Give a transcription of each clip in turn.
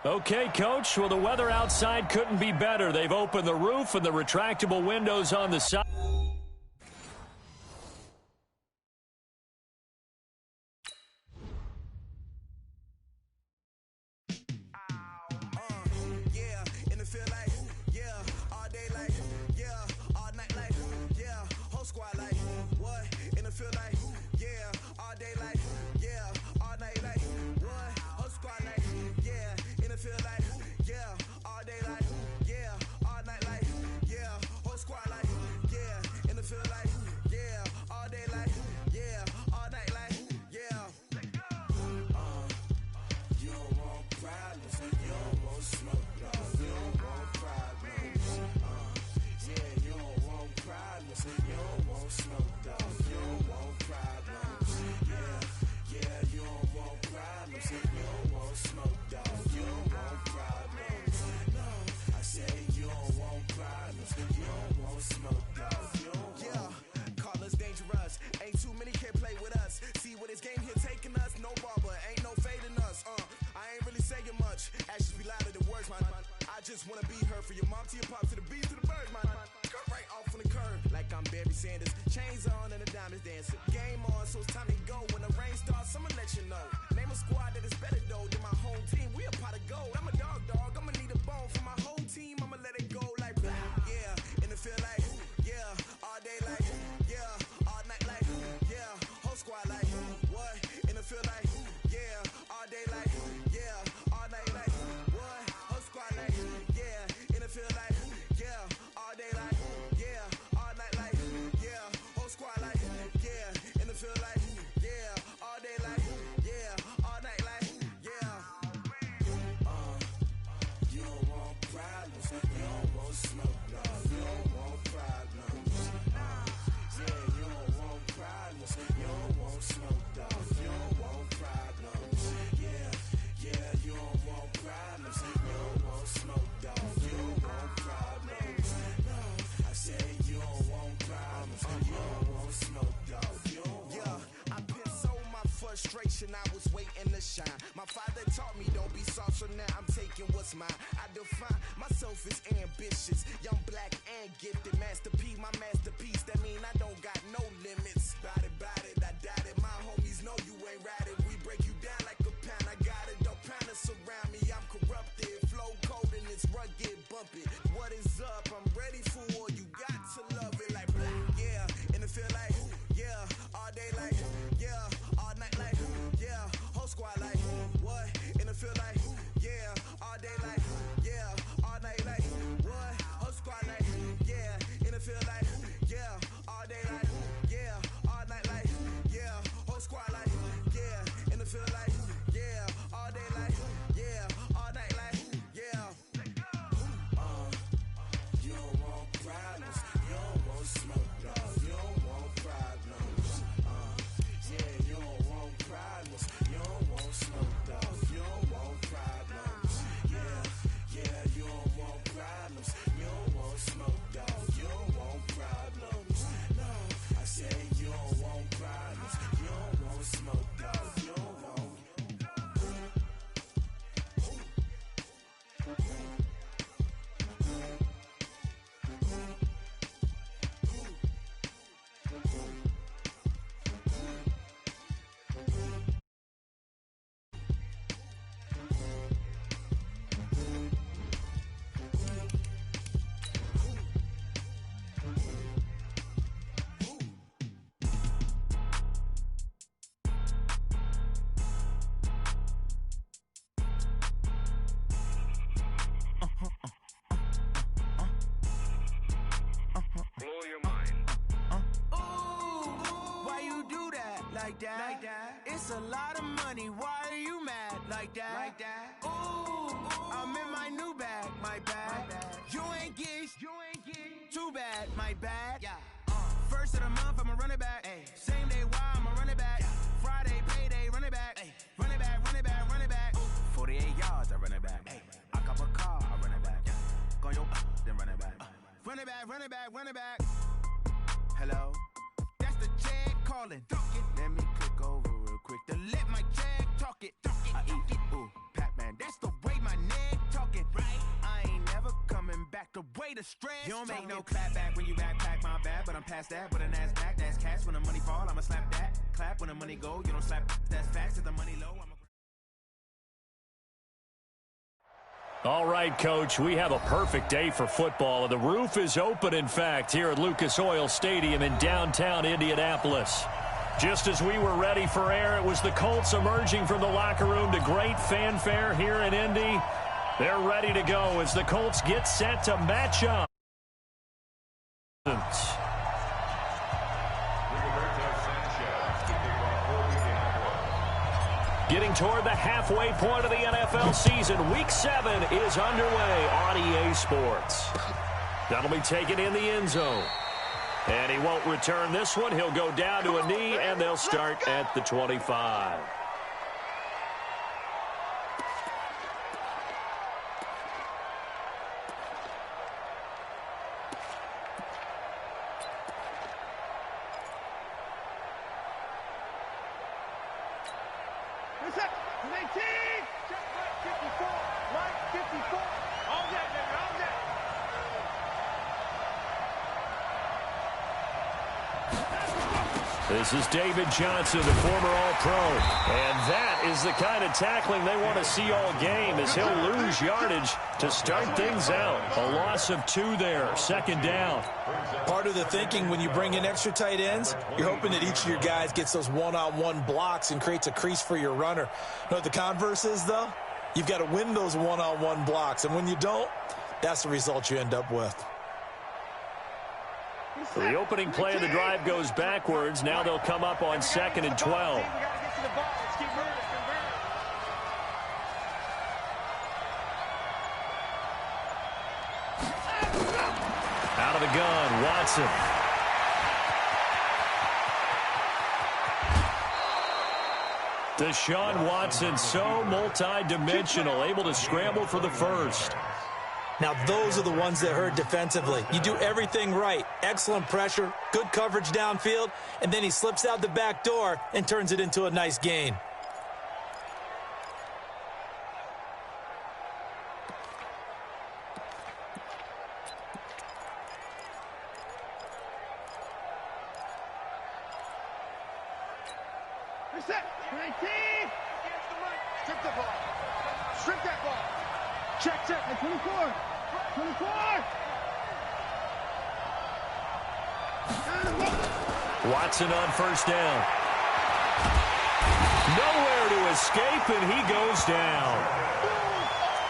Okay, Coach. Well, the weather outside couldn't be better. They've opened the roof and the retractable windows on the side. I was waiting to shine. My father taught me don't be soft, so now I'm taking what's mine. I define myself as ambitious, young, black, and gifted. Master P, my masterpiece. That mean I don't got no limits. Bout it, I doubt it. My homies know you ain't ratted. We break you down like a pound. I got it, don't pound us around me. I'm corrupted, flow cold and it's rugged, bump it. What is up? I'm ready for war. You got to love it like black, yeah. And it feel like, yeah, all day like, yeah, all night like, yeah, whole squad like, what? And it feel like, yeah, all day like, yeah, all night like, what? Whole squad like, yeah, and it feel like, yeah, all day like, yeah, all night like, yeah, whole squad like, yeah, and it feel like, yeah, all day like, yeah, all night like, yeah. You don't want problems, you don't want smoke, dog. You don't want problems. Yeah, you don't want problems, you don't want smoke, dog. You don't want problems. Yeah, you don't want problems, you don't want smoke, dog. You don't want problems. No, I say you don't want problems, you don't want smoke, dog. You don't want. Like that. It's a lot of money. Why are you mad like that? Ooh, I'm in my new bag, my bad. You ain't geeks, too bad, my bad. Yeah. First of the month, I'ma run it back. Ay. Same day, why I'ma run it back. Yeah. Friday, payday, run it back. Ay. Run it back, run it back, run it back. 48 yards, I run it back. Ay. I cop a car, I run it back. Yeah. Go your then run it back. Run it back, run it back, run it back. Hello? That's the check calling. Let me click over real quick to let my check talk it. I eat it, ooh, Pac-Man. That's the way my name way to stress. You don't make no clap back when you backpack, my bad, but I'm past that. With an ass back, that's cash. When the money fall, I'ma slap that. Clap when the money go, you don't slap. That's facts. If the money low, All right, Coach, we have a perfect day for football. The roof is open, in fact, here at Lucas Oil Stadium in downtown Indianapolis. Just as we were ready for air, it was the Colts emerging from the locker room to great fanfare here in Indy. They're ready to go as the Colts get set to match up. Getting toward the halfway point of the NFL season, Week 7 is underway on EA Sports. That'll be taken in the end zone. And he won't return this one. He'll go down to a knee, and they'll start at the 25. This is David Johnson, the former All-Pro. And that is the kind of tackling they want to see all game as he'll lose yardage to start things out. A loss of 2 there, second down. Part of the thinking when you bring in extra tight ends, you're hoping that each of your guys gets those one-on-one blocks and creates a crease for your runner. You know what the converse is, though? You've got to win those one-on-one blocks. And when you don't, that's the result you end up with. The opening play of the drive goes backwards. Now they'll come up on 2nd and 12. Out of the gun, Watson. Deshaun Watson, so multi-dimensional, able to scramble for the first. Now, those are the ones that hurt defensively. You do everything right. Excellent pressure, good coverage downfield, and then he slips out the back door and turns it into a nice gain. Reset. 19. Strip the ball. Strip that ball. Check. At 24. 24. Watson on first down. Nowhere to escape, and he goes down.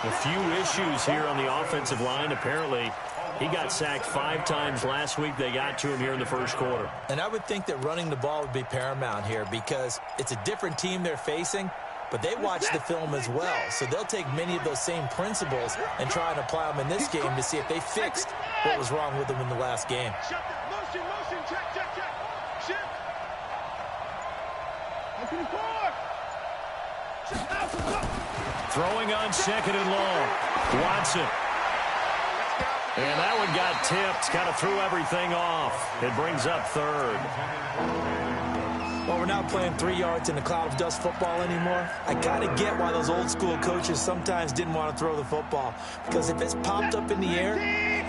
A few issues here on the offensive line. Apparently, he got sacked 5 times last week. They got to him here in the first quarter. And I would think that running the ball would be paramount here because it's a different team they're facing, but they watch the film as well. So they'll take many of those same principles and try and apply them in this game to see if they fixed what was wrong with them in the last game. Motion, check. Shift. Throwing on 2nd and long. Watson. And that one got tipped. Kind of threw everything off. It brings up 3rd. Well, we're not playing 3 yards in a cloud of dust football anymore. I kind of get why those old school coaches sometimes didn't want to throw the football. Because if it's popped up in the air,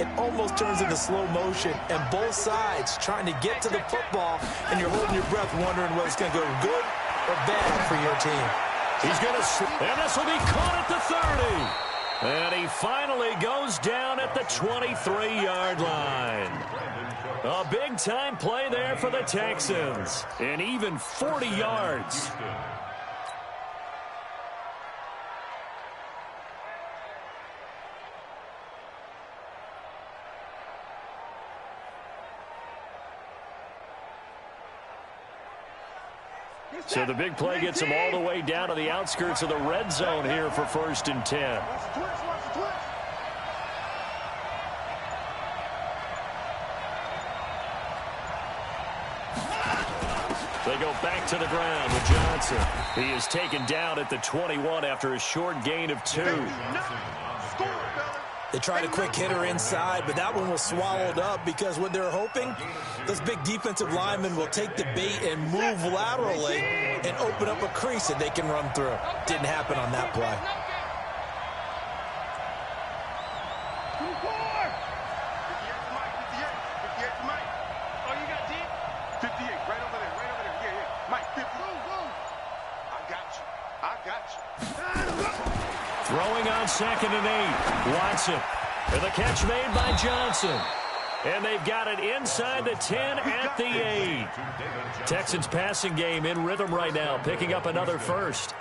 it almost turns into slow motion. And both sides trying to get to the football, and you're holding your breath wondering whether it's going to go good or bad for your team. He's going to, and this will be caught at the 30. And he finally goes down at the 23-yard line. A big-time play there for the Texans. And even 40 yards. So the big play gets him all the way down to the outskirts of the red zone here for 1st and 10. They go back to the ground with Johnson. He is taken down at the 21 after a short gain of 2. They tried a quick hitter inside, but that one was swallowed up because what they're hoping, those big defensive linemen will take the bait and move laterally and open up a crease that they can run through. Didn't happen on that play. Throwing on 2nd and 8. Watson. And the catch made by Johnson. And they've got it inside the 10 at the 8. Texans passing game in rhythm right now, picking up another first.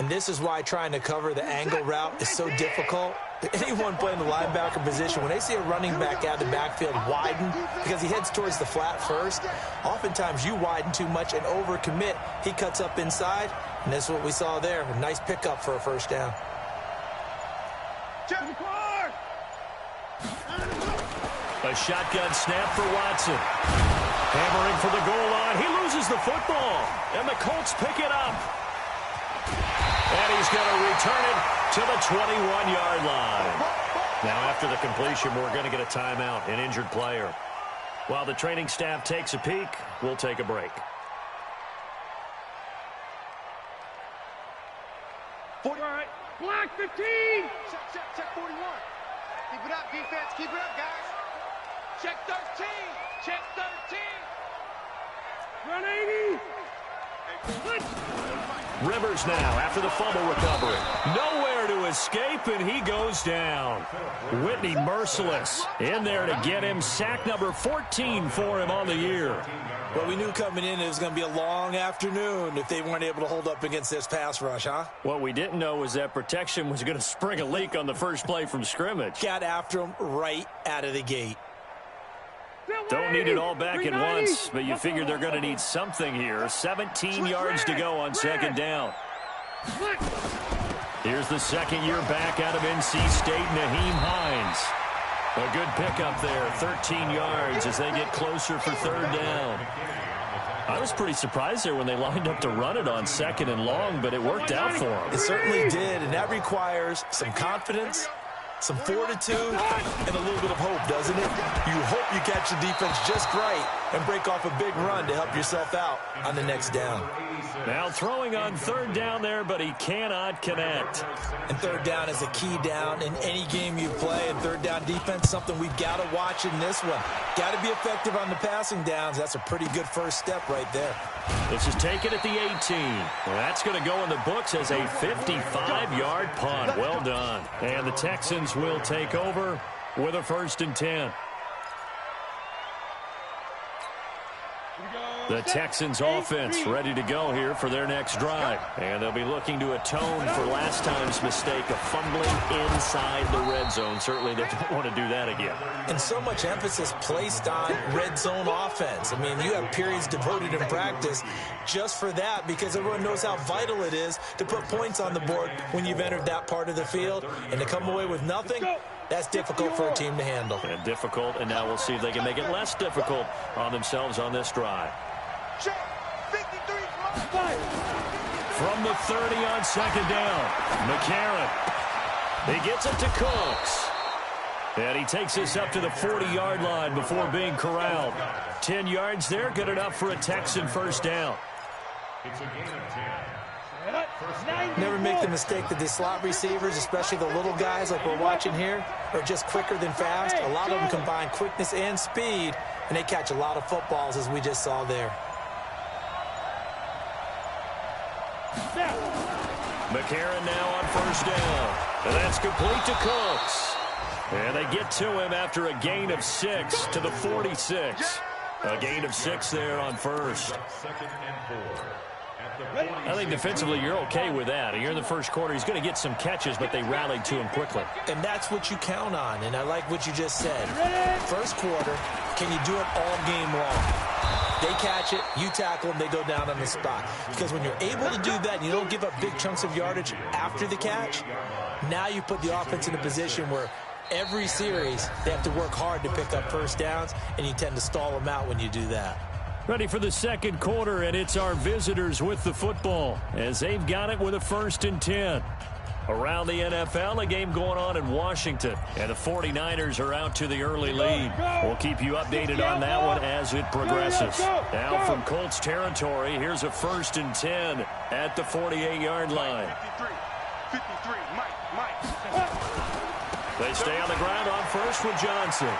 And this is why trying to cover the angle route is so difficult. Anyone playing the linebacker position, when they see a running back out of the backfield widen because he heads towards the flat first, oftentimes you widen too much and overcommit. He cuts up inside, and that's what we saw there. A nice pickup for a first down. A shotgun snap for Watson. Hammering for the goal line. He loses the football, and the Colts pick it up. And he's going to return it to the 21-yard line. Now, after the completion, we're going to get a timeout, an injured player. While the training staff takes a peek, we'll take a break. 40, all right. Block 15. Check 41. Keep it up, defense. Keep it up, guys. Check 13. Check 13. Run 80. Rivers now after the fumble recovery. Nowhere to escape, and he goes down. Whitney merciless in there to get him. Sack number 14 for him on the year. Well, we knew coming in it was going to be a long afternoon if they weren't able to hold up against this pass rush, huh? What we didn't know was that protection was going to spring a leak on the first play from scrimmage. Got after him right out of the gate. Don't need it all back at once, but you figure they're going to need something here. 17 yards to go on 2nd down. Here's the second-year back out of NC State, Naheem Hines. A good pickup there, 13 yards as they get closer for 3rd down. I was pretty surprised there when they lined up to run it on 2nd and long, but it worked out for them. It certainly did, and that requires some confidence, some fortitude, and a little bit of hope, doesn't it? You hope you catch the defense just right and break off a big run to help yourself out on the next down. Now throwing on 3rd down there, but he cannot connect. And 3rd down is a key down in any game you play, and 3rd down defense, something we've got to watch in this one. Got to be effective on the passing downs. That's a pretty good first step right there. This is taken at the 18. Well, that's going to go in the books as a 55-yard punt. Well done. And the Texans will take over with a 1st and 10. The Texans offense ready to go here for their next drive. And they'll be looking to atone for last time's mistake of fumbling inside the red zone. Certainly they don't want to do that again. And so much emphasis placed on red zone offense. I mean, you have periods devoted in practice just for that because everyone knows how vital it is to put points on the board when you've entered that part of the field. And to come away with nothing, that's difficult for a team to handle. And difficult, and now we'll see if they can make it less difficult on themselves on this drive. From the 30 on 2nd down, McCarron. He gets it to Cooks. And he takes this up to the 40-yard line before being corralled. 10 yards there, good enough for a Texan 1st down. Never make the mistake that the slot receivers, especially the little guys like we're watching here, are just quicker than fast. A lot of them combine quickness and speed, and they catch a lot of footballs, as we just saw there. McCarron now on 1st down. And that's complete to Cooks. And they get to him after a gain of 6 to the 46. A gain of 6 there on 1st. I think defensively you're okay with that. You're in the first quarter. He's going to get some catches, but they rallied to him quickly. And that's what you count on, and I like what you just said. First quarter, can you do it all game long? They catch it, you tackle them, they go down on the spot. Because when you're able to do that and you don't give up big chunks of yardage after the catch, now you put the offense in a position where every series they have to work hard to pick up 1st downs, and you tend to stall them out when you do that. Ready for the 2nd quarter, and it's our visitors with the football as they've got it with a 1st and 10. Around the NFL, a game going on in Washington, and the 49ers are out to the early lead. We'll keep you updated on that one as it progresses. Now from Colts territory, here's a 1st and 10 at the 48-yard line. 53, Mike. They stay on the ground on 1st with Johnson.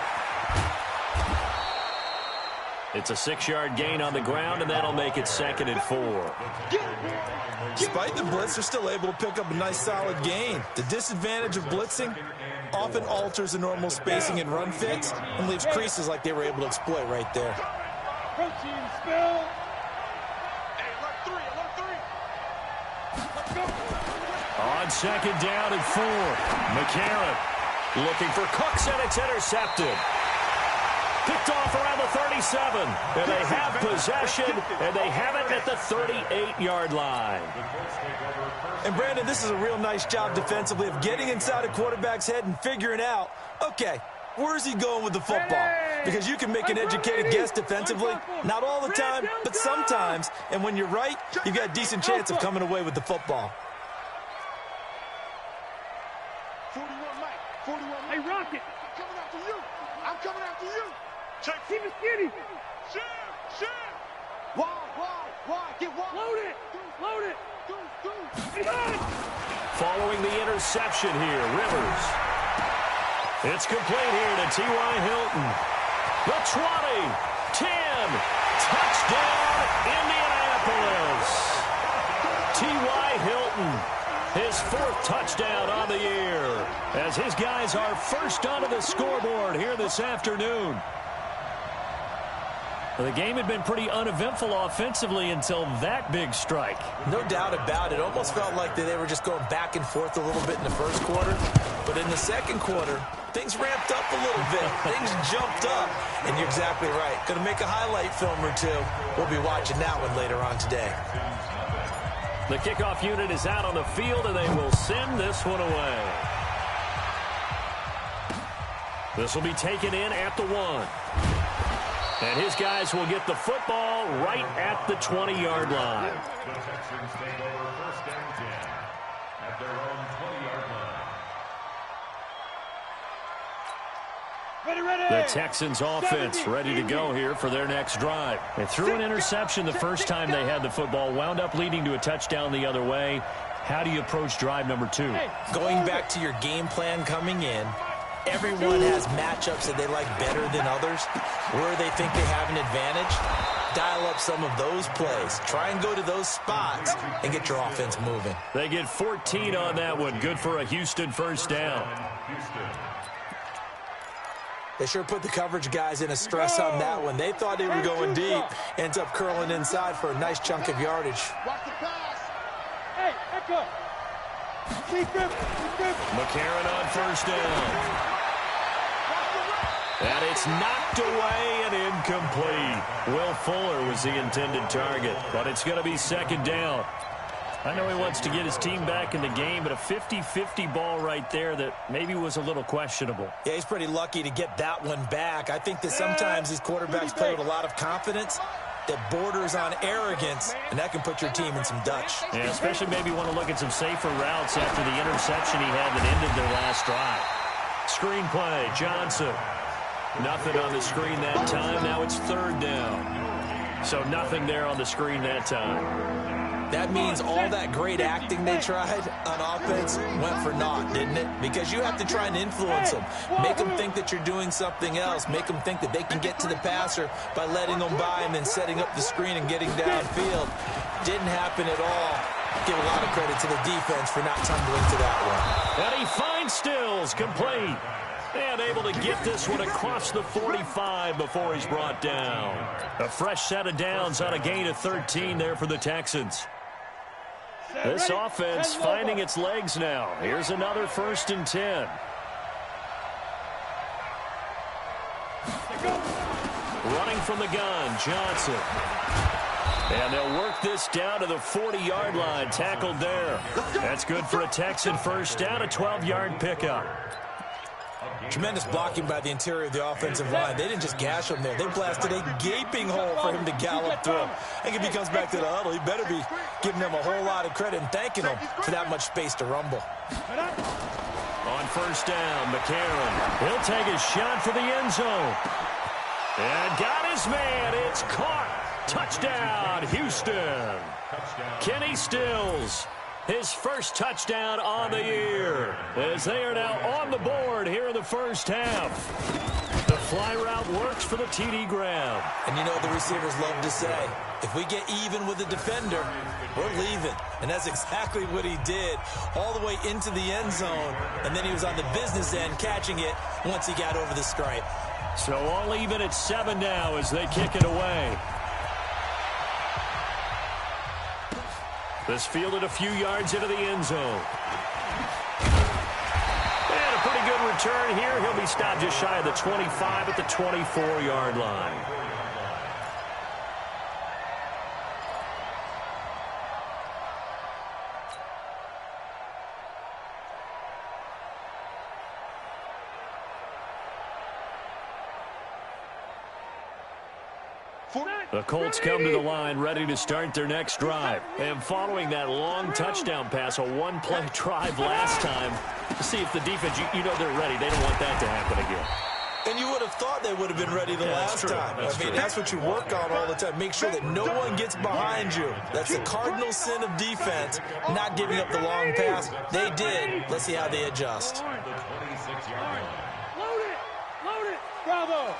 It's a 6-yard gain on the ground, and that'll make it 2nd and 4. Despite the blitz, they're still able to pick up a nice, solid gain. The disadvantage of blitzing often alters the normal spacing and run fits and leaves creases like they were able to exploit right there. Protein spill. Hey, alert 3, alert 3. Let's go. On 2nd down and 4, McCarron looking for Cooks, and it's intercepted. Picked off around the 37, and they have possession, and they have it at the 38-yard line. And, Brandon, this is a real nice job defensively of getting inside a quarterback's head and figuring out, okay, where's he going with the football? Because you can make an educated guess defensively, not all the time, but sometimes, and when you're right, you've got a decent chance of coming away with the football. 41 Mike, 41 Mike. Hey, Rocket. I'm coming after you. I'm coming after you. Check. Keep it skinny. Shit. Wide. Get wide. Load it. Following the interception here, Rivers. It's complete here to T.Y. Hilton. The 20, 10, touchdown, Indianapolis. T.Y. Hilton, his 4th touchdown on the year, as his guys are first onto the scoreboard here this afternoon. The game had been pretty uneventful offensively until that big strike. No doubt about it. Almost felt like they were just going back and forth a little bit in the first quarter. But in the second quarter, things ramped up a little bit. Things jumped up. And you're exactly right. Going to make a highlight film or two. We'll be watching that one later on today. The kickoff unit is out on the field, and they will send this one away. This will be taken in at the 1. And his guys will get the football right at the 20-yard line. The Texans take over 1st and 10 at their own 20-yard line. Ready. The Texans offense ready to go here for their next drive. They threw an interception the first time they had the football, wound up leading to a touchdown the other way. How do you approach drive number 2? Going back to your game plan coming in, everyone has matchups that they like better than others, where they think they have an advantage. Dial up some of those plays. Try and go to those spots and get your offense moving. They get 14 on that one. Good for a Houston 1st down. They sure put the coverage guys in a stress on that one. They thought they were going deep. Ends up curling inside for a nice chunk of yardage. Watch the pass. Hey, echo. Keep it. McCarron on 1st down. And it's knocked away and incomplete. Will Fuller was the intended target, but it's going to be 2nd down. I know he wants to get his team back in the game, but a 50-50 ball right there that maybe was a little questionable. Yeah, he's pretty lucky to get that one back. I think that sometimes these quarterbacks play with a lot of confidence that borders on arrogance, and that can put your team in some Dutch. Yeah, especially maybe want to look at some safer routes after the interception he had that ended their last drive. Screen play, Johnson. Nothing on the screen that time. Now it's 3rd down. So nothing there on the screen that time. That means all that great acting they tried on offense went for naught, didn't it? Because you have to try and influence them. Make them think that you're doing something else. Make them think that they can get to the passer by letting them by and then setting up the screen and getting downfield. Didn't happen at all. Give a lot of credit to the defense for not tumbling to that one. And he finds Stills, complete. And able to get this one across the 45 before he's brought down. A fresh set of downs on a gain of 13 there for the Texans. This offense finding its legs now. Here's another 1st and 10. Running from the gun, Johnson. And they'll work this down to the 40-yard line. Tackled there. That's good for a Texan 1st down, a 12-yard pickup. Tremendous blocking by the interior of the offensive line. They didn't just gash him there. They blasted a gaping hole for him to gallop through. I think if he comes back to the huddle, he better be giving them a whole lot of credit and thanking them for that much space to rumble. On 1st down, McCarron. He'll take a shot for the end zone. And got his man. It's caught. Touchdown, Houston. Kenny Stills. His 1st touchdown on the year, as they are now on the board here in the 1st half. The fly route works for the TD grab. And you know the receivers love to say, if we get even with the defender, we're leaving. And that's exactly what he did, all the way into the end zone. And then he was on the business end catching it once he got over the stripe. So all even at 7 now as they kick it away. This fielded a few yards into the end zone. And a pretty good return here. He'll be stopped just shy of the 25 at the 24-yard line. The Colts come to the line ready to start their next drive. And following that long touchdown pass, a one-play drive last time, to see if the defense, you know they're ready. They don't want that to happen again. And you would have thought they would have been ready the last time. That's what you work on all the time. Make sure that no one gets behind you. That's the cardinal sin of defense, not giving up the long pass. They did. Let's see how they adjust. Load it, bravo.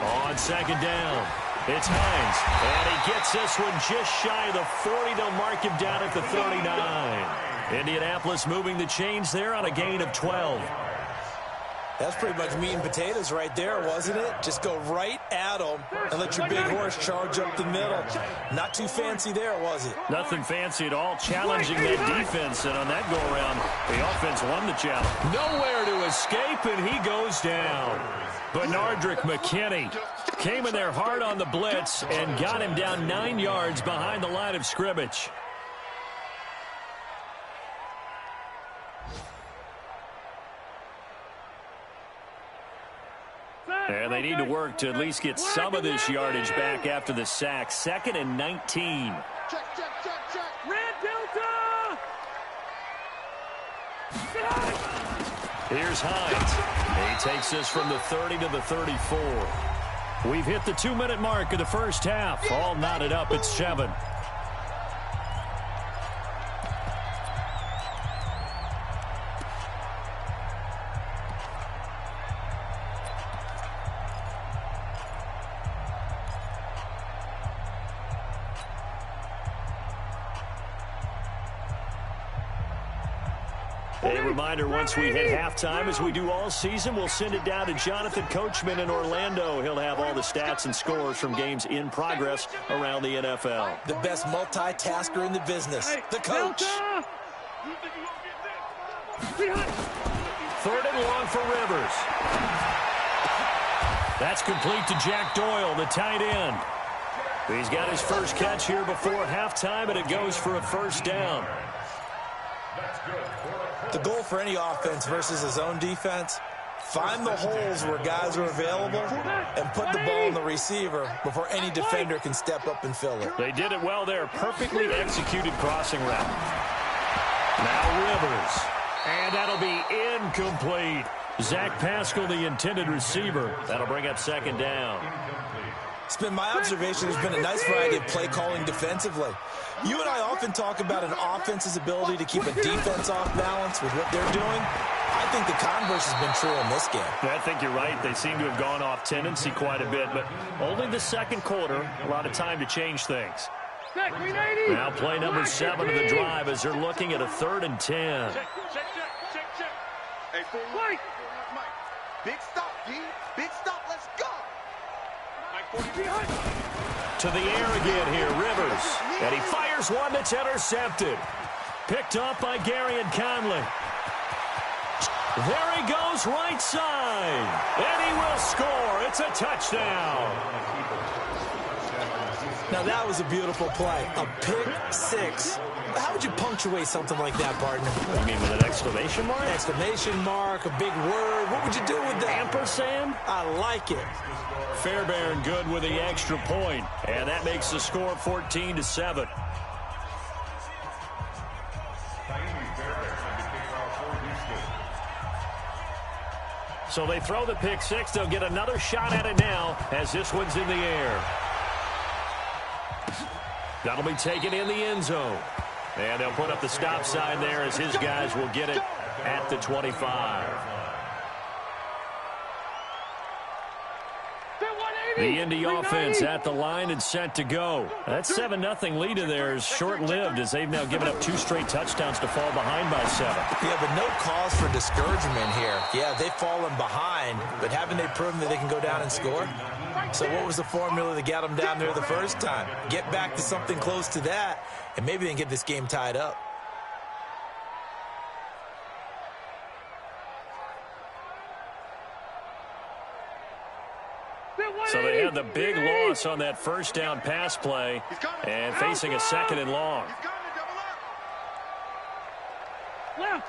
On second down, it's Hines. And he gets this one just shy of the 40. They'll mark him down at the 39. Indianapolis moving the chains there on a gain of 12. That's pretty much meat and potatoes right there, wasn't it? Just go right at them and let your big horse charge up the middle. Not too fancy there, was it? Nothing fancy at all, challenging that defense. And on that go-around, the offense won the challenge. Nowhere to escape, and he goes down. Bernardrick McKinney came in there hard on the blitz and got him down 9 yards behind the line of scrimmage. And they need to work to at least get some of this yardage back after the sack. 2nd and 19. Check. Red Delta! Here's Hines. He takes this from the 30 to the 34. We've hit the 2-minute mark of the first half. All knotted up at 7. A reminder, once we hit halftime, as we do all season, we'll send it down to Jonathan Coachman in Orlando. He'll have all the stats and scores from games in progress around the NFL. The best multitasker in the business, the coach. 3rd and long for Rivers. That's complete to Jack Doyle, the tight end. He's got his first catch here before halftime, and it goes for a first down. The goal for any offense versus his own defense, find the holes where guys are available and put the ball in the receiver before any defender can step up and fill it. They did it well there. Perfectly executed crossing route. Now Rivers. And that'll be incomplete. Zach Pascal, the intended receiver. That'll bring up 2nd down. It's been my observation there's been a nice variety of play calling defensively. You and I often talk about an offense's ability to keep a defense off balance with what they're doing. I think the converse has been true in this game. I think you're right. They seem to have gone off tendency quite a bit, but only the second quarter, a lot of time to change things. Now play number 7 of the drive as they're looking at a 3rd and 10. Check. Hey, Mike. Big stop, D. Big stop. Let's go. To the air again here, Rivers. And he fires one that's intercepted. Picked up by Gary and Conley. There he goes, right side. And he will score. It's a touchdown. Now that was a beautiful play. A pick 6. How would you punctuate something like that, partner? You mean with an exclamation mark? Exclamation mark, a big word. What would you do with that? Ampersand? I like it. Fairbairn good with the extra point. And that makes the score 14-7. So they throw the pick 6. They'll get another shot at it now as this one's in the air. That'll be taken in the end zone. And they'll put up the stop sign there as his guys will get it at the 25. The Indy offense at the line and set to go. That 7-0 lead of theirs short-lived as they've now given up 2 straight touchdowns to fall behind by 7. Yeah, but no cause for discouragement here. Yeah, they've fallen behind, but haven't they proven that they can go down and score? So what was the formula that got them down there the first time? Get back to something close to that, and maybe they can get this game tied up. So they had the big loss on that first down pass play and facing a 2nd and long. Left.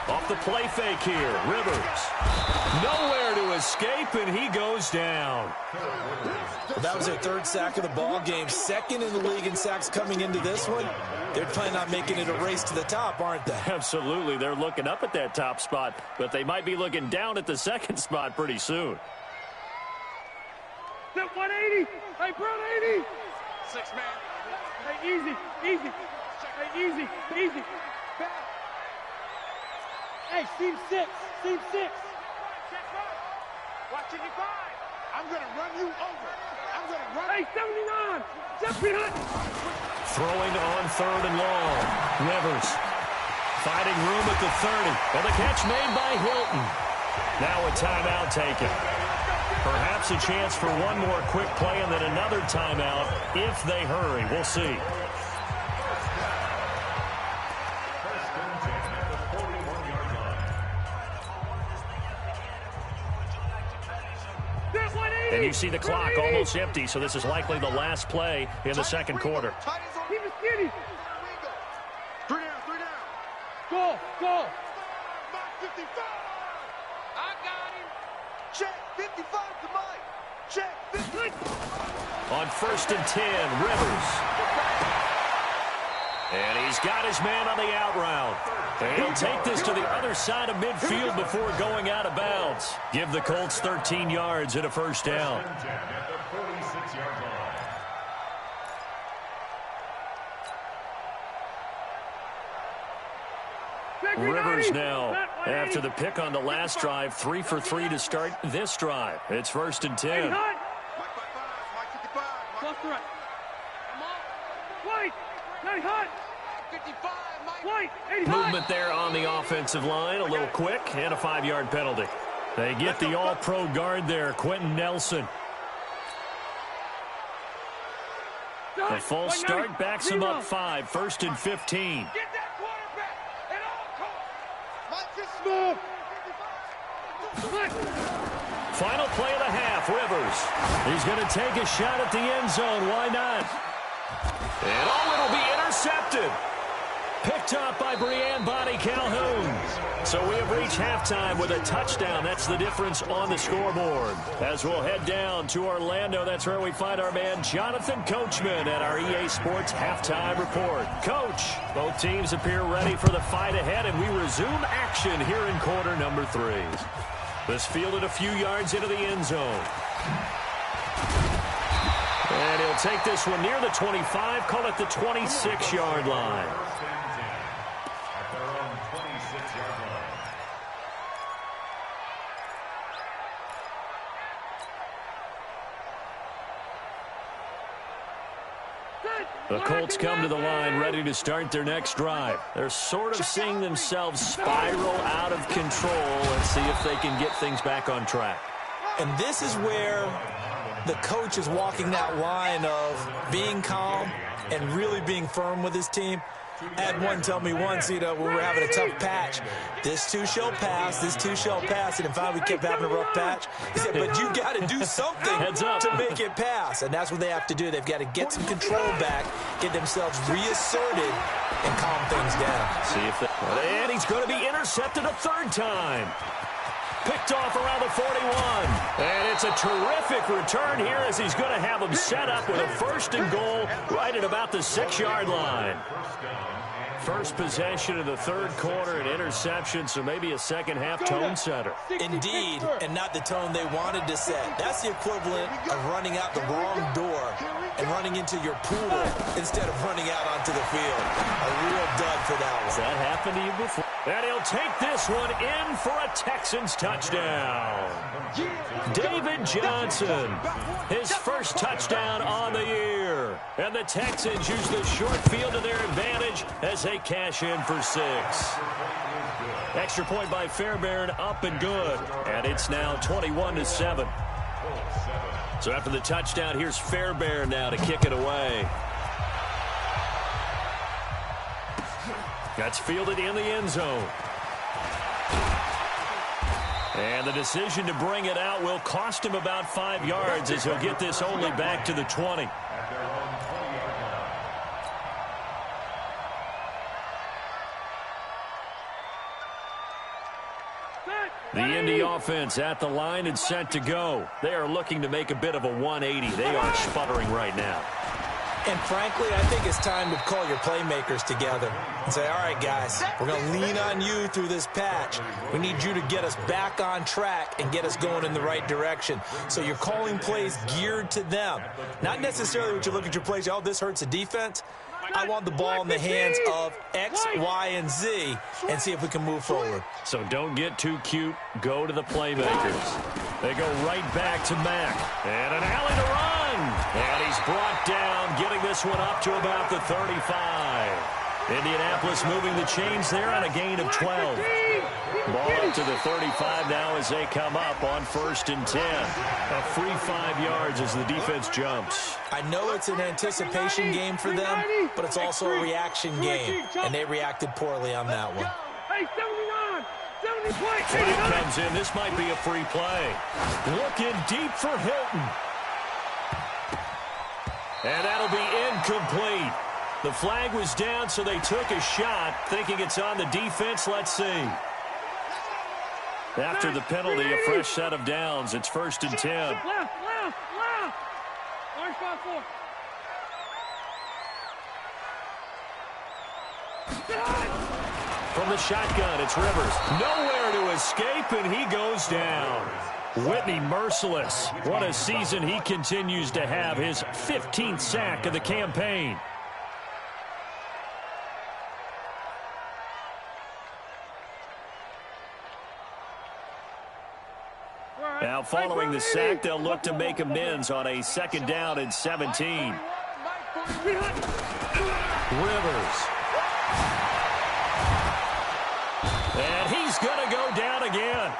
Off the play fake here, Rivers. Nowhere to escape, and he goes down. Well, that was their 3rd sack of the ball game. 2nd in the league in sacks coming into this one. They're planning on making it a race to the top, aren't they? Absolutely. They're looking up at that top spot, but they might be looking down at the 2nd spot pretty soon. That 180. Hey, Brown 80. 6 man. Hey, easy. Hey, easy. Back. Hey, seam 6. Watch it, 5. I'm going to run you over. Hey, 79. Step behind. Throwing on 3rd and long. Rivers finding room at the 30. And the catch made by Hilton. Now a timeout taken. Perhaps a chance for one more quick play and then another timeout if they hurry. We'll see. And you see the clock almost empty, so this is likely the last play in the 2nd quarter. Keep it skinny. 3 down. Go. 55. I got him. Check. 55 to Mike. Check. 50. On 1st and 10, Rivers. And he's got his man on the out route. And he'll take this to the other side of midfield before going out of bounds. Give the Colts 13 yards and a 1st down. Rivers now, after the pick on the last drive, 3 for 3 to start this drive. It's 1st and 10. Movement there on the offensive line, a little quick, and a 5-yard penalty. They get the all-pro guard there, Quentin Nelson. The false start backs him up 5, 1st and 15. Get that quarterback at all costs. Final play of the half, Rivers. He's going to take a shot at the end zone. Why not? And it'll be intercepted. Picked up by Brianne Bonnie Calhoun. So we have reached halftime with a touchdown. That's the difference on the scoreboard. As we'll head down to Orlando, that's where we find our man Jonathan Coachman at our EA Sports Halftime Report. Coach, both teams appear ready for the fight ahead, and we resume action here in quarter number 3. This fielded a few yards into the end zone. And he'll take this one near the 25, call it the 26-yard line. The Colts come to the line ready to start their next drive. They're sort of seeing themselves spiral out of control. Let's see if they can get things back on track. And this is where the coach is walking that line of being calm and really being firm with his team. I had one tell me once, when we were having a tough patch, this too shall pass, this too shall pass, and finally we kept having a rough patch. He said, but you got to do something to make it pass, and that's what they have to do. They've got to get some control back, get themselves reasserted, and calm things down. See if and he's going to be intercepted a 3rd time. Picked off around the 41. And it's a terrific return here as he's going to have him set up with a 1st and goal right at about the 6-yard line. First possession of the 3rd quarter, an interception, so maybe a second-half tone setter. Indeed, and not the tone they wanted to set. That's the equivalent of running out the wrong door and running into your pool instead of running out onto the field. A real dud for that one. Has that happened to you before? And he'll take this one in for a Texans touchdown. David Johnson, his first touchdown on the year. And the Texans use the short field to their advantage as they cash in for 6. Extra point by Fairbairn, up and good. And it's now 21-7. So after the touchdown, here's Fairbairn now to kick it away. That's fielded in the end zone. And the decision to bring it out will cost him about 5 yards as he'll get this only back to the 20. The Indy offense at the line and set to go. They are looking to make a bit of a 180. They are sputtering right now. And frankly, I think it's time to call your playmakers together and say, all right, guys, we're going to lean on you through this patch. We need you to get us back on track and get us going in the right direction. So you're calling plays geared to them. Not necessarily what you look at your plays, oh, this hurts the defense. I want the ball in the hands of X, Y, and Z and see if we can move forward. So don't get too cute. Go to the playmakers. They go right back to Mack. And an alley to run. And he's brought down, getting this one up to about the 35. Indianapolis moving the chains there on a gain of 12. Ball up to the 35 now as they come up on 1st and 10. A free 5 yards as the defense jumps. I know it's an anticipation game for them, but it's also a reaction game, and they reacted poorly on that one. Hey, 79! 70 play! Flag comes in. This might be a free play. Looking deep for Hilton. And that'll be incomplete. The flag was down, so they took a shot, thinking it's on the defense. Let's see. After the penalty, a fresh set of downs. It's 1st and 10. Left! Orange 5-4. From the shotgun, it's Rivers. Nowhere to escape, and he goes down. Whitney merciless. What a season he continues to have. His 15th sack of the campaign. Now, following the sack, they'll look to make amends on a 2nd down and 17. Rivers. And he's going to go down again.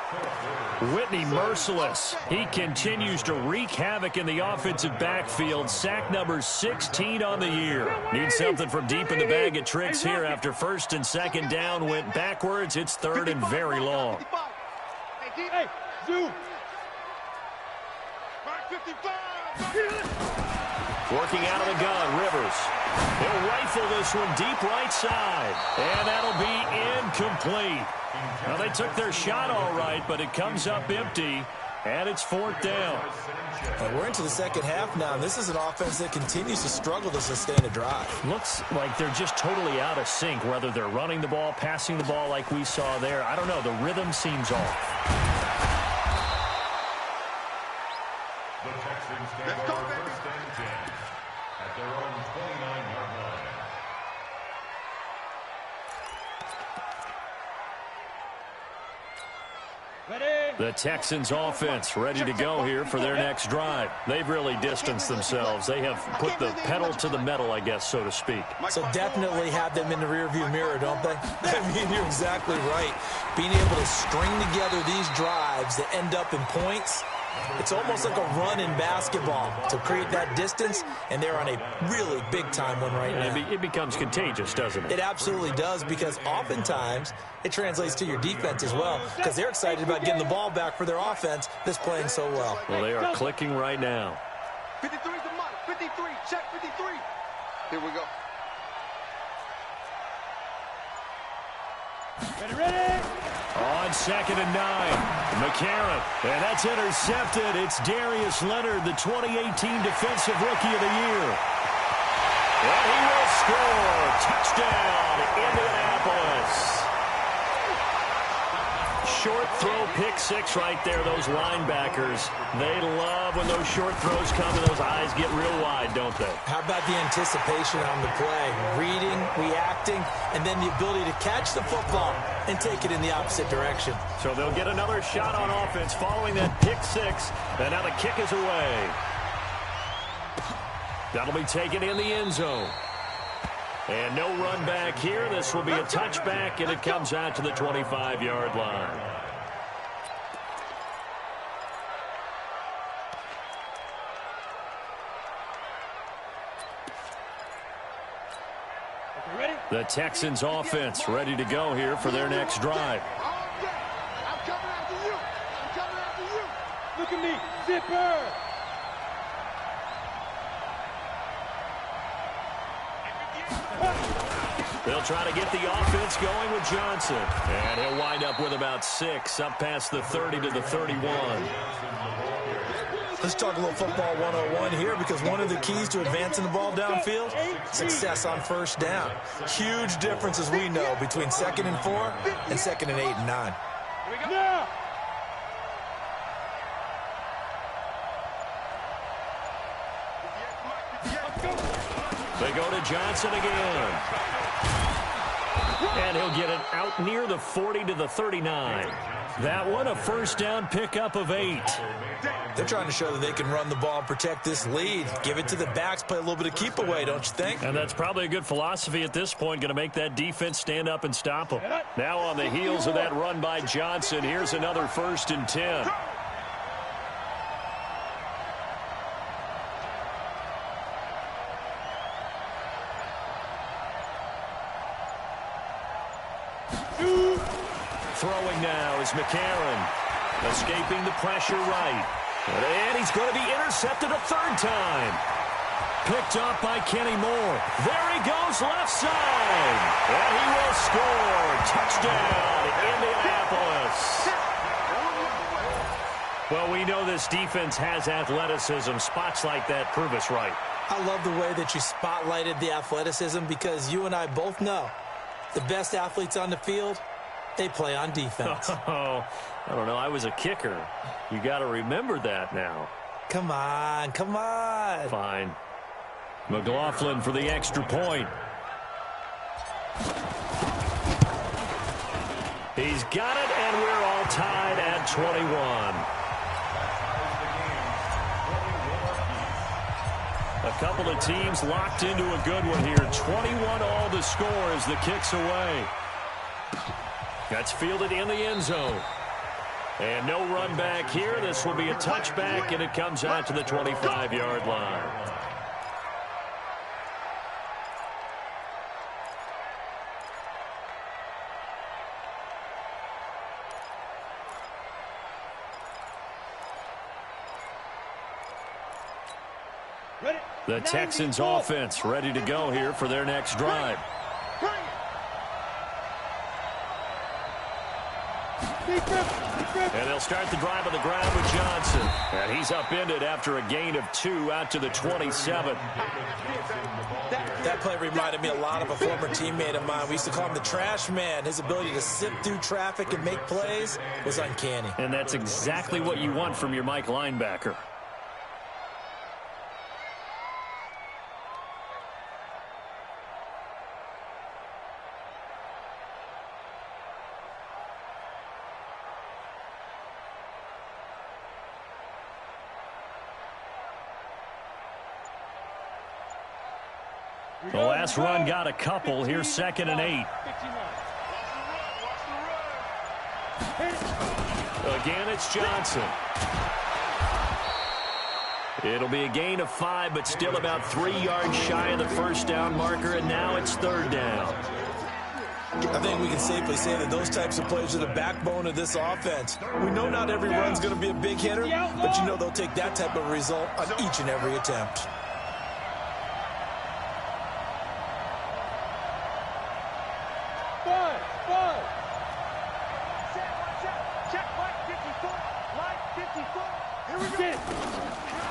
Whitney merciless. He continues to wreak havoc in the offensive backfield. Sack number 16 on the year. Need something from deep in the bag of tricks here after 1st and 2nd down went backwards. It's 3rd and very long. Hey, zoom. Mark 55. Working out of the gun, Rivers. He'll rifle this one deep right side. And that'll be incomplete. Well, they took their shot all right, but it comes up empty, and it's 4th down. And we're into the second half now, and this is an offense that continues to struggle to sustain a drive. Looks like they're just totally out of sync, whether they're running the ball, passing the ball like we saw there. I don't know. The rhythm seems off. The Texans take over 1st and 10 at their own 29-yard line. The Texans offense ready to go here for their next drive. They've really distanced themselves. They have put the pedal to the metal, I guess, so to speak. So definitely have them in the rearview mirror, don't they? I mean, you're exactly right. Being able to string together these drives that end up in points, it's almost like a run in basketball to create that distance, and they're on a really big-time one right now. It becomes contagious, doesn't it? It absolutely does, because oftentimes it translates to your defense as well, because they're excited about getting the ball back for their offense that's playing so well. Well, they are clicking right now. 53 is the mark. 53. Check 53. Here we go. Ready? On 2nd and 9, McCarron, and that's intercepted. It's Darius Leonard, the 2018 Defensive Rookie of the Year. And he will score. Touchdown, Indianapolis. short throw pick six right there. Those linebackers, they love when those short throws come and those eyes get real wide, don't they? How about the anticipation on the play? Reading, reacting, and then the ability to catch the football and take it in the opposite direction. So they'll get another shot on offense following that pick six. And now the kick is away. That'll be taken in the end zone. And no run back here. This will be a touchback, and it comes out to the 25-yard line. The Texans offense ready to go here for their next drive. I'm coming after you. I'm coming after you. Look at me. Zipper. They'll try to get the offense going with Johnson. And he'll wind up with about 6, up past the 30 to the 31. Let's talk a little football 101 here, because one of the keys to advancing the ball downfield, success on first down. Huge difference, as we know, between 2nd and 4 and 2nd and 8 and 9. Here we go. Now. They go to Johnson again. And he'll get it out near the 40 to the 39. That one, a first down pickup of 8. They're trying to show that they can run the ball and protect this lead. Give it to the backs, play a little bit of keep away, don't you think? And that's probably a good philosophy at this point, going to make that defense stand up and stop them. Now on the heels of that run by Johnson, here's another 1st and 10. Throwing now is McCarron. Escaping the pressure right. And he's going to be intercepted a 3rd time. Picked up by Kenny Moore. There he goes left side. And he will score. Touchdown, Indianapolis. Well, we know this defense has athleticism. Spots like that prove us right. I love the way that you spotlighted the athleticism, because you and I both know the best athletes on the field, they play on defense. Oh, I don't know. I was a kicker. You got to remember that now. Come on, come on. Fine. McLaughlin for the extra point. He's got it, and we're all tied at 21. A couple of teams locked into a good one here. 21 all the score as the kick's away. That's fielded in the end zone. And no run back here. This will be a touchback, and it comes out to the 25-yard line. The Texans offense ready to go here for their next drive. And they'll start the drive on the ground with Johnson. And he's upended after a gain of 2 out to the 27. That play reminded me a lot of a former teammate of mine. We used to call him the trash man. His ability to sift through traffic and make plays was uncanny. And that's exactly what you want from your Mike linebacker. The last run got a couple. Here's 2nd and 8. Again, it's Johnson. It'll be a gain of 5, but still about 3 yards shy of the first down marker, and now it's 3rd down. I think we can safely say that those types of plays are the backbone of this offense. We know not every run's going to be a big hitter, but you know they'll take that type of result on each and every attempt.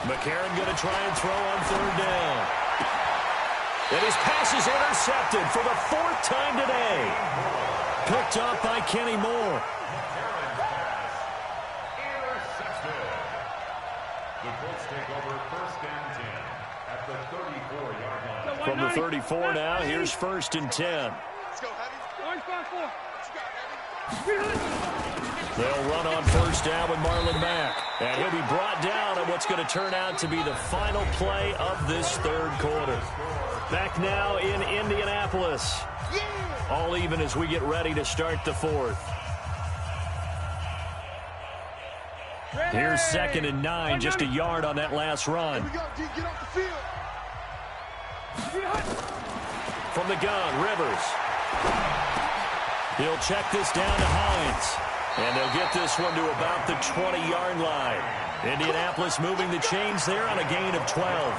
McCarron going to try and throw on 3rd down. And his pass is intercepted for the 4th time today. Picked up by Kenny Moore. take over first and 10 at the 34-yard line. From the 34 now, here's first and 10. Let's go, Heavy. Orange 5-4. What you got, Heavy? They'll run on first down with Marlon Mack. And he'll be brought down on what's going to turn out to be the final play of this third quarter. Back now in Indianapolis. All even as we get ready to start the fourth. Here's second and 9, just a yard on that last run. Here we go, D. Get off the field. From the gun, Rivers. He'll check this down to Hines. And they'll get this one to about the 20-yard line. Indianapolis moving the chains there on a gain of 12.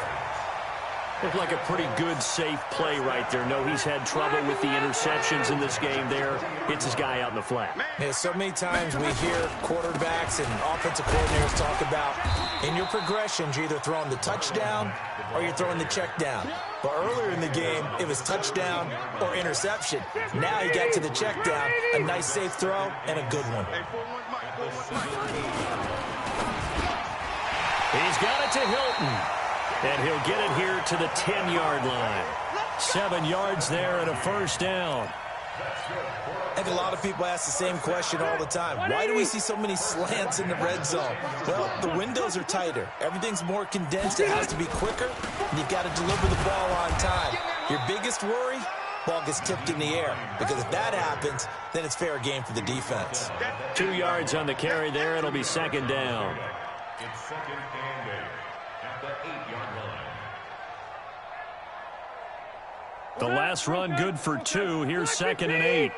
Looked like a pretty good, safe play right there. No, he's had trouble with the interceptions in this game there. Hits his guy out in the flat. Yeah, so many times we hear quarterbacks and offensive coordinators talk about in your progressions, you're either throwing the touchdown or you're throwing the check down. But earlier in the game, it was touchdown or interception. Now he got to the check down, a nice safe throw, and a good one. He's got it to Hilton. And he'll get it here to the 10-yard line. 7 yards there and a first down. I think a lot of people ask the same question all the time. Why do we see so many slants in the red zone? Well, the windows are tighter. Everything's more condensed. It has to be quicker. And you've got to deliver the ball on time. Your biggest worry? Ball gets tipped in the air. Because if that happens, then it's fair game for the defense. 2 yards on the carry there. It'll be second down. It's second and 8 at the 8-yard line. The last run good for 2. Here's second and 8.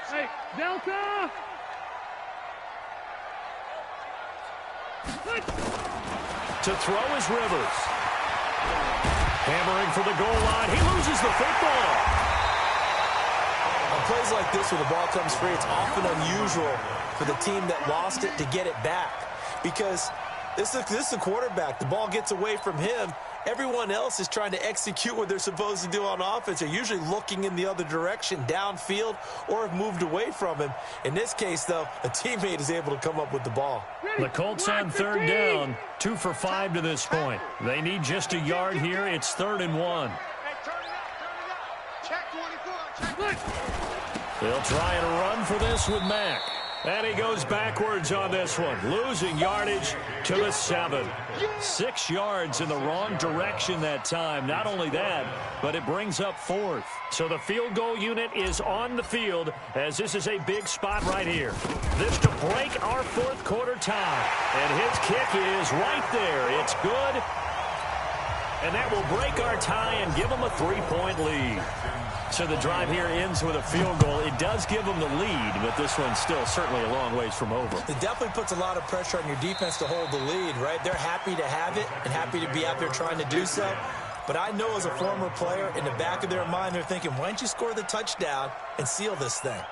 Hey, Delta! To throw is Rivers. Hammering for the goal line. He loses the football. On plays like this where the ball comes free, it's often unusual for the team that lost it to get it back. Because this is a quarterback. The ball gets away from him. Everyone else is trying to execute what they're supposed to do on offense. They're usually looking in the other direction, downfield, or have moved away from him. In this case, though, a teammate is able to come up with the ball. The Colts on third down, 2 for 5 to this point. They need just a yard here. It's 3rd and 1. Hey, turn it up. Check 24. Check. They'll try and run for this with Mack. And he goes backwards on this one, losing yardage to the 7. 6 yards in the wrong direction that time. Not only that, but it brings up 4th. So the field goal unit is on the field as this is a big spot right here. This to break our 4th quarter tie. And his kick is right there. It's good. And that will break our tie and give them a 3-point lead. So the drive here ends with a field goal. It does give them the lead, but this one's still certainly a long ways from over. It definitely puts a lot of pressure on your defense to hold the lead, right? They're happy to have it and happy to be out there trying to do so. But I know as a former player, in the back of their mind, they're thinking, why don't you score the touchdown and seal this thing?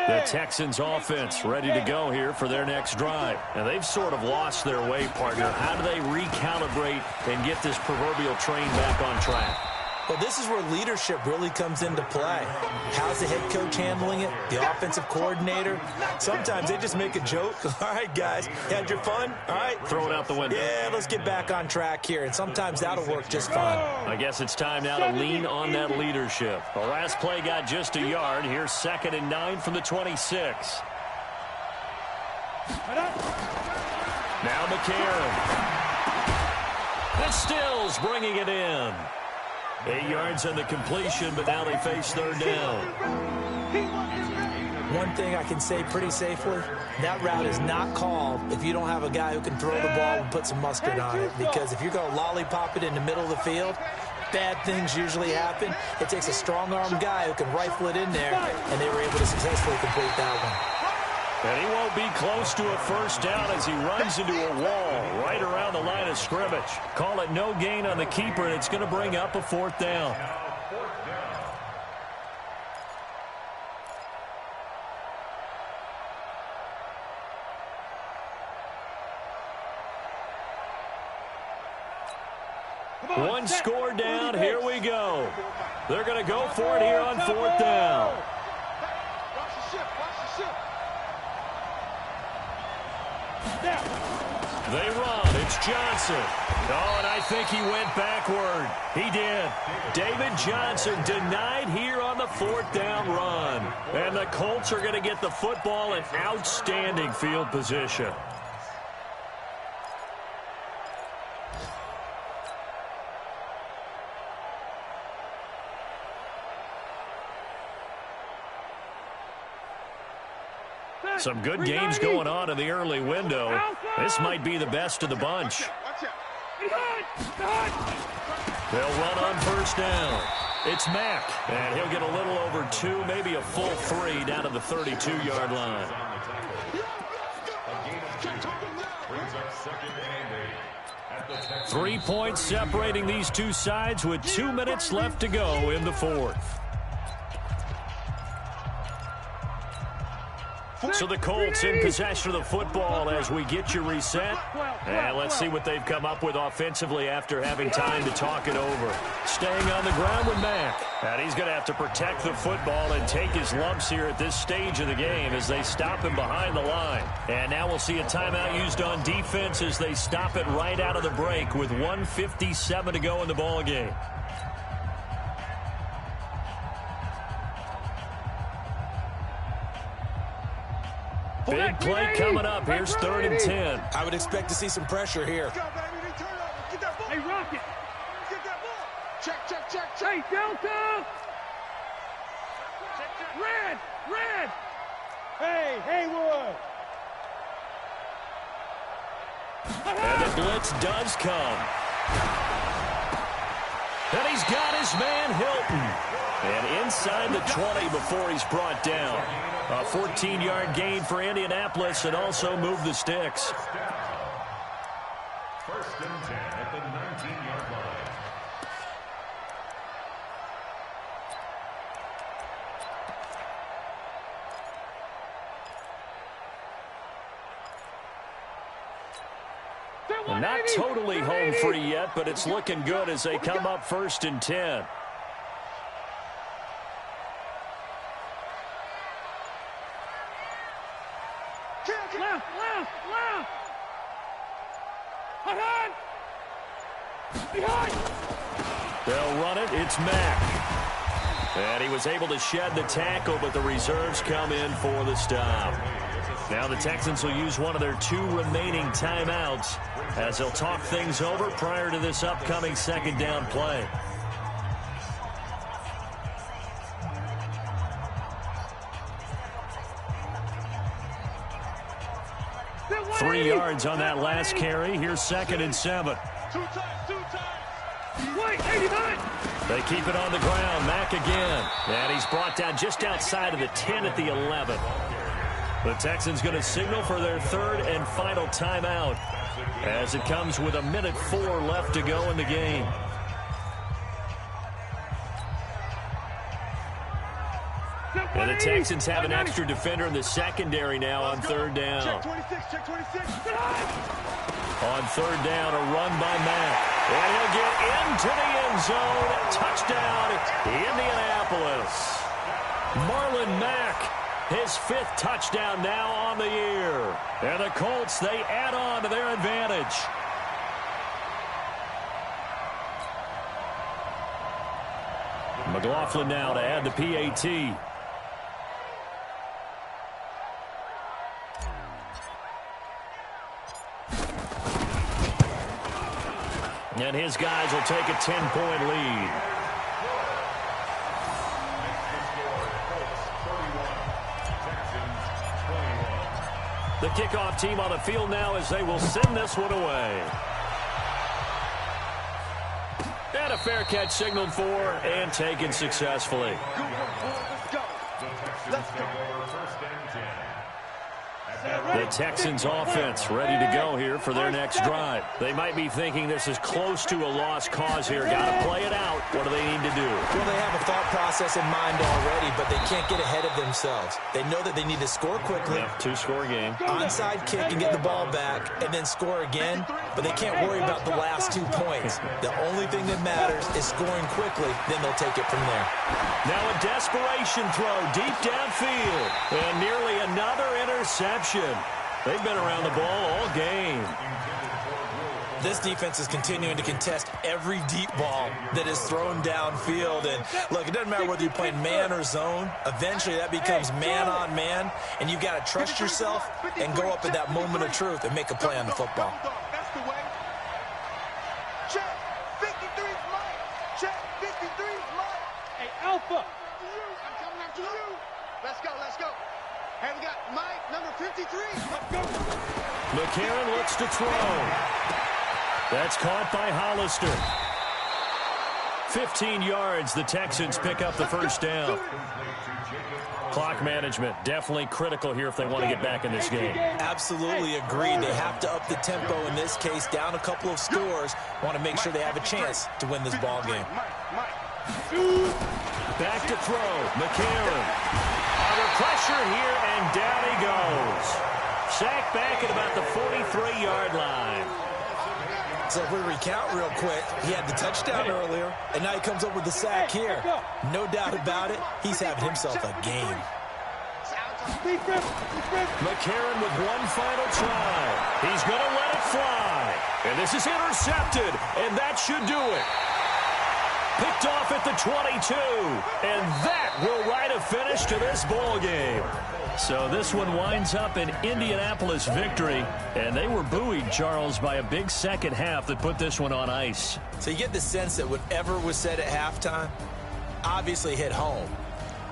The Texans offense ready to go here for their next drive. And they've sort of lost their way, partner. How do they recalibrate and get this proverbial train back on track? Well, this is where leadership really comes into play. How's the head coach handling it? The offensive coordinator? Sometimes they just make a joke. All right, guys, had your fun? All right. Throw it out the window. Yeah, let's get back on track here. And sometimes that'll work just fine. I guess it's time now to lean on that leadership. The last play got just a yard. Here's 2nd and 9 from the 26. Now McCarron. And Stills bringing it in. 8 yards on the completion, but now they face 3rd down. One thing I can say pretty safely, that route is not called if you don't have a guy who can throw the ball and put some mustard on it. Because if you're going to lollipop it in the middle of the field, bad things usually happen. It takes a strong-armed guy who can rifle it in there, and they were able to successfully complete that one. And he won't be close to a first down as he runs into a wall right around the line of scrimmage. Call it no gain on the keeper, and it's going to bring up a 4th down. One score down. Here we go. They're going to go for it here on 4th down. They run. It's Johnson. Oh, and I think he went backward. He did. David Johnson denied here on the 4th down run. And the Colts are going to get the football in outstanding field position. Some good games going on in the early window. This might be the best of the bunch. They'll run on 1st down. It's Mack, and he'll get a little over 2, maybe a full 3 down to the 32-yard line. 3 points separating these two sides with 2 minutes left to go in the 4th. So the Colts in possession of the football as we get you reset. And let's see what they've come up with offensively after having time to talk it over. Staying on the ground with Mack. And he's going to have to protect the football and take his lumps here at this stage of the game as they stop him behind the line. And now we'll see a timeout used on defense as they stop it right out of the break with 1:57 to go in the ballgame. Big play coming up. Here's 3rd and 10. I would expect to see some pressure here. Hey, Rocket. Get that ball. Check. Hey, Delta. Red. Hey, Haywood. And the blitz does come. And he's got his man Hilton. And inside the 20 before he's brought down. A 14-yard gain for Indianapolis and also move the sticks. 1st and 10 at the 19-yard line. Well, not totally home free yet, but it's looking good as they come up 1st and 10. Left. Behind. They'll run it. It's Mack. And he was able to shed the tackle, but the reserves come in for the stop. Now the Texans will use one of their 2 remaining timeouts as they'll talk things over prior to this upcoming 2nd down play. Three yards on that last carry. Here's 2nd and 7. Two times. Wait, 89. They keep it on the ground. Mack again. And he's brought down just outside of the 10 at the 11. The Texans going to signal for their 3rd and final timeout as it comes with 1:04 left to go in the game. And the Texans have an extra defender in the secondary now on 3rd down. Check 26. On 3rd down, a run by Mack. And he'll get into the end zone. Touchdown, Indianapolis. Marlon Mack, his 5th touchdown now on the year. And the Colts, they add on to their advantage. McLaughlin now to add the PAT. And his guys will take a 10-point lead. The kickoff team on the field now as they will send this one away. And a fair catch signaled for and taken successfully. Let's go. The Texans offense ready to go here for their next drive. They might be thinking this is close to a lost cause here. Got to play it out. What do they need to do? Well, they have a thought process in mind already, but they can't get ahead of themselves. They know that they need to score quickly. Yep, two-score game. Onside kick and get the ball back and then score again, but they can't worry about the last 2 points. The only thing that matters is scoring quickly, then they'll take it from there. Now a desperation throw deep downfield, and nearly another interception. They've been around the ball all game. This defense is continuing to contest every deep ball that is thrown downfield. And look, it doesn't matter whether you're playing man or zone. Eventually that becomes man on man, and you got to trust yourself and go up at that moment of truth and make a play on the football. That's the way. Check. 53's mine. Check. 53's mine. Hey, Alpha. I'm coming after you. Let's go. Let's go. Hey, we got Mike, number 53. Let's go. McCarron looks to throw. That's caught by Hollister. 15 yards. The Texans pick up the first down. Clock management definitely critical here if they want to get back in this game. Absolutely agreed. They have to up the tempo in this case, down a couple of scores. Want to make sure they have a chance to win this ball game. Back to throw. McCarron. Under pressure here, and down he goes. Sacked back at about the 43-yard line. So if we recount real quick, he had the touchdown earlier, and now he comes up with the sack here. No doubt about it, he's having himself a game. McCarron with one final try. He's going to let it fly. And this is intercepted, and that should do it. Picked off at the 22, and that will write a finish to this ball game. So this one winds up an Indianapolis victory, and they were buoyed, Charles, by a big second half that put this one on ice. So you get the sense that whatever was said at halftime obviously hit home.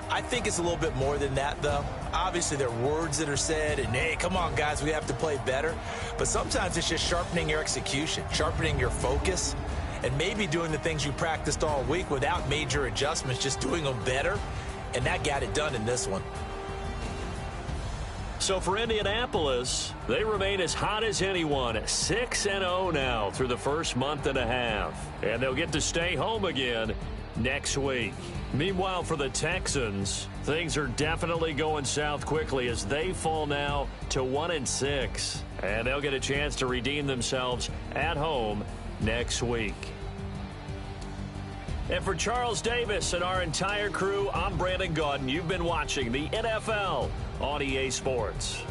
I think it's a little bit more than that, though. Obviously, there are words that are said, and, hey, come on, guys, we have to play better. But sometimes it's just sharpening your execution, sharpening your focus, and maybe doing the things you practiced all week without major adjustments, just doing them better, and that got it done in this one. So for Indianapolis, they remain as hot as anyone, 6-0 now through the first month and a half. And they'll get to stay home again next week. Meanwhile, for the Texans, things are definitely going south quickly as they fall now to 1-6. And they'll get a chance to redeem themselves at home next week. And for Charles Davis and our entire crew, I'm Brandon Gaudin. You've been watching the NFL on EA Sports.